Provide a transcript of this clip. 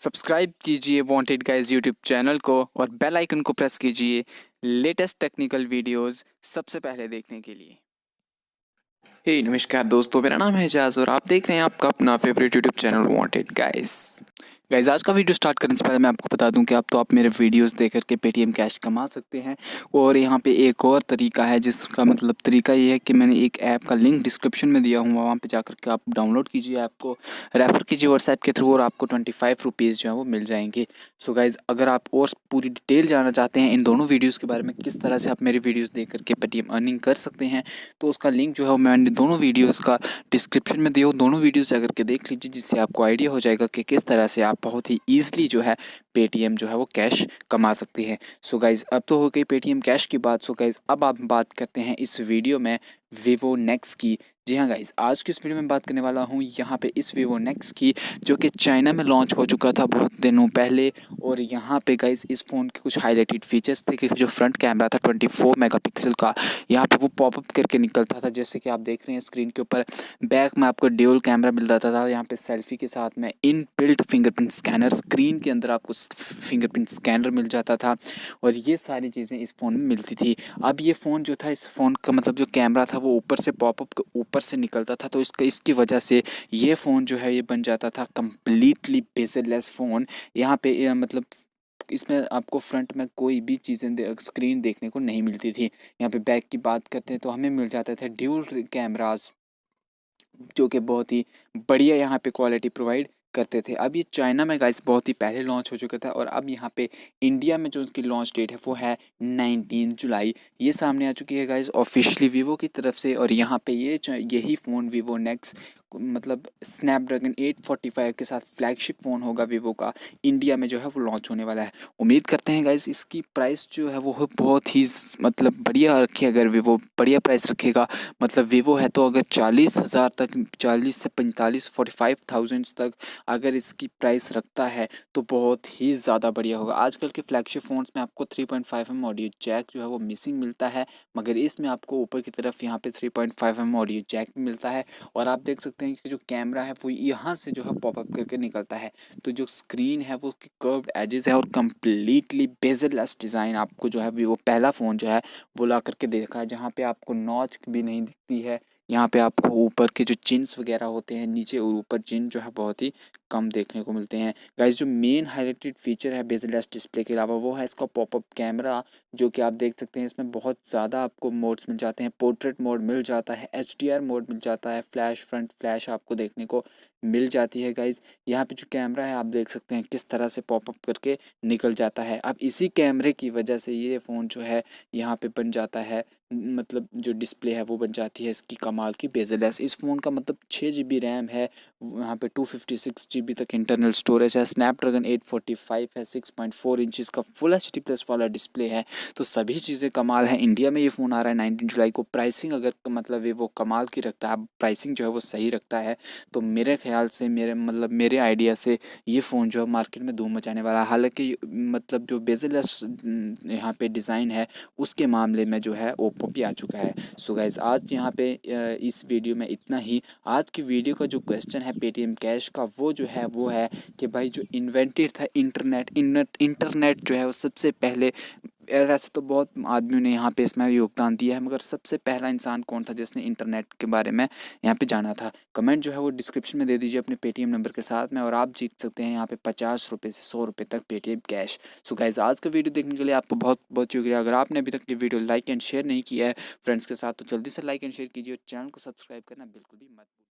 Subscribe कीजिए wanted guys YouTube channel को और बेल आइकन को प्रेस कीजिए लेटेस्ट टेक्निकल वीडियोस सबसे पहले देखने के लिए। हे नमस्कार दोस्तों, मेरा नाम है एजाज और आप देख रहे हैं आपका अपना favourite YouTube channel wanted guys. आज का वीडियो स्टार्ट करने से पहले मैं आपको बता दूं कि आप मेरे वीडियोस देख करके पेटीएम कैश कमा सकते हैं। और यहाँ पे एक और तरीका है, जिसका मतलब तरीका ये है कि मैंने एक ऐप का लिंक डिस्क्रिप्शन में दिया हूँ, वहाँ पे जाकर के आप डाउनलोड कीजिए, ऐप को रेफ़र कीजिए व्हाट्सएप के थ्रू और आपको 25 रुपीज़ जो है वो मिल जाएंगे। सो गाइज़, अगर आप और पूरी डिटेल जानना चाहते हैं इन दोनों वीडियोज़ के बारे में, किस तरह से आप मेरे वीडियोज़ देख करके पेटीएम अर्निंग कर सकते हैं, तो उसका लिंक जो है मैंने दोनों वीडियोज़ का डिस्क्रिप्शन में दिया। दोनों वीडियोज़ जाकर के देख लीजिए, जिससे आपको आइडिया हो जाएगा कि किस तरह से आप बहुत ही ईजिली जो है पेटीएम जो है वो कैश कमा सकते हैं। सो गाइज़, अब तो हो गई पेटीएम कैश की बात। सो गाइज़, अब आप बात करते हैं इस वीडियो में वीवो नेक्स की। जी हाँ गाइज़, आज की इस वीडियो में बात करने वाला हूँ यहाँ पे इस वीवो नेक्स की, जो कि चाइना में लॉन्च हो चुका था बहुत दिनों पहले। और यहाँ पे गाइज़ इस फ़ोन के कुछ हाईलाइटेड फीचर्स थे कि जो फ्रंट कैमरा था 24 मेगापिक्सल का, यहाँ पे वो पॉपअप करके निकलता था, जैसे कि आप देख रहे हैं स्क्रीन के ऊपर। बैक में आपको ड्यूल कैमरा मिल जाता था, यहाँ पे सेल्फी के साथ में in built fingerprint scanner, screen के अंदर आपको फिंगरप्रिंट स्कैनर मिल जाता था, और ये सारी चीज़ें इस फ़ोन में मिलती थी। अब ये फ़ोन जो था, इस फ़ोन का मतलब जो कैमरा था वो ऊपर से पॉपअप के ऊपर से निकलता था, तो इसकी वजह से ये फ़ोन जो है ये बन जाता था कम्प्लीटली बेजरलेस फ़ोन। यहाँ पे मतलब इसमें आपको फ्रंट में कोई भी चीज़ें स्क्रीन देखने को नहीं मिलती थी। यहाँ पे बैक की बात करते हैं तो हमें मिल जाते थे ड्यूल कैमराज, जो कि बहुत ही बढ़िया यहाँ पे क्वालिटी प्रोवाइड करते थे। अब ये चाइना में गाइस बहुत ही पहले लॉन्च हो चुका था, और अब यहाँ पे इंडिया में जो उसकी लॉन्च डेट है वो है 19 जुलाई। ये सामने आ चुकी है गाइस ऑफिशियली वीवो की तरफ से। और यहाँ पे यही फ़ोन वीवो नेक्स मतलब स्नैपड्रैगन 845 के साथ फ्लैगशिप फ़ोन होगा वीवो का, इंडिया में जो है वो लॉन्च होने वाला है। उम्मीद करते हैं गाइस इसकी प्राइस जो है वो बहुत ही मतलब बढ़िया रखी। अगर वीवो बढ़िया प्राइस रखेगा, मतलब वीवो है तो अगर 40,000 तक, 40 से 45 45,000 तक अगर इसकी प्राइस रखता है तो बहुत ही ज़्यादा बढ़िया होगा। आजकल के फ्लैगशिप फ़ोन्स में आपको 3.5mm ऑडियो जैक जो है वो मिसिंग मिलता है, मगर इसमें आपको ऊपर की तरफ यहाँ पे 3.5mm ऑडियो जैक मिलता है। और आप देख सकते हैं कि जो कैमरा है वो यहाँ से जो है पॉपअप करके निकलता है, तो जो स्क्रीन है वो कर्व्ड एजेस है और कम्प्लीटली बेजरलेस डिज़ाइन आपको जो है वीवो पहला फ़ोन जो है वो ला करके देखा है, जहाँ पे आपको नॉच भी नहीं दिखती है। यहाँ पे आपको ऊपर के जो चिन्स वगैरह होते हैं, नीचे और ऊपर चिन जो है बहुत ही कम देखने को मिलते हैं। गाइस, जो मेन हाईलाइटेड फीचर है बेजरलेस डिस्प्ले के अलावा वो है इसका पॉपअप कैमरा, जो कि आप देख सकते हैं इसमें बहुत ज़्यादा आपको मोड्स मिल जाते हैं। पोर्ट्रेट मोड मिल जाता है, HDR मोड मिल जाता है, फ्लैश फ्रंट फ्लैश आपको देखने को मिल जाती है। गाइस, यहाँ पे जो कैमरा है आप देख सकते हैं किस तरह से पॉपअप करके निकल जाता है। अब इसी कैमरे की वजह से ये फ़ोन जो है यहाँ पे बन जाता है, मतलब जो डिस्प्ले है वो बन जाती है इसकी कमाल की बेजरलेस। इस फ़ोन का मतलब 6 GB रैम है, यहाँ पे 256 GB तक इंटरनल स्टोरेज है, स्नैपड्रैगन 845 है, 6.4 इंचज़ का फुल HD+ वाला डिस्प्ले है, तो सभी चीज़ें कमाल है। इंडिया में ये फ़ोन आ रहा है 19 जुलाई को। प्राइसिंग अगर मतलब वो कमाल की रखता है, प्राइसिंग जो है वो सही रखता है, तो मेरे ख्याल से मेरे आइडिया से ये फ़ोन जो है मार्केट में धूम मचाने वाला है। हालाँकि मतलब जो बेजरलेस यहाँ पे डिज़ाइन है उसके मामले में जो है ओप्पो भी आ चुका है। सो गाइज़, आज यहाँ पे इस वीडियो में इतना ही। आज की वीडियो का जो क्वेश्चन है पेटीएम कैश का, वो है कि भाई जो इन्वेंटेड था इंटरनेट जो है वो सबसे पहले, वैसे तो बहुत आदमियों ने यहाँ पे इसमें योगदान दिया है, मगर सबसे पहला इंसान कौन था जिसने इंटरनेट के बारे में यहाँ पे जाना था? कमेंट जो है वो डिस्क्रिप्शन में दे दीजिए अपने पेटीएम नंबर के साथ में, और आप जीत सकते हैं यहाँ पे 50 रुपये से 100 रुपये तक पेटीएम कैश। सो गाइज़, आज का वीडियो देखने के लिए आपको बहुत बहुत शुक्रिया। अगर आपने अभी तक ये वीडियो लाइक एंड शेयर नहीं किया है फ्रेंड्स के साथ, तो जल्दी से लाइक एंड शेयर कीजिए और चैनल को सब्सक्राइब करना बिल्कुल भी मत भूलिए।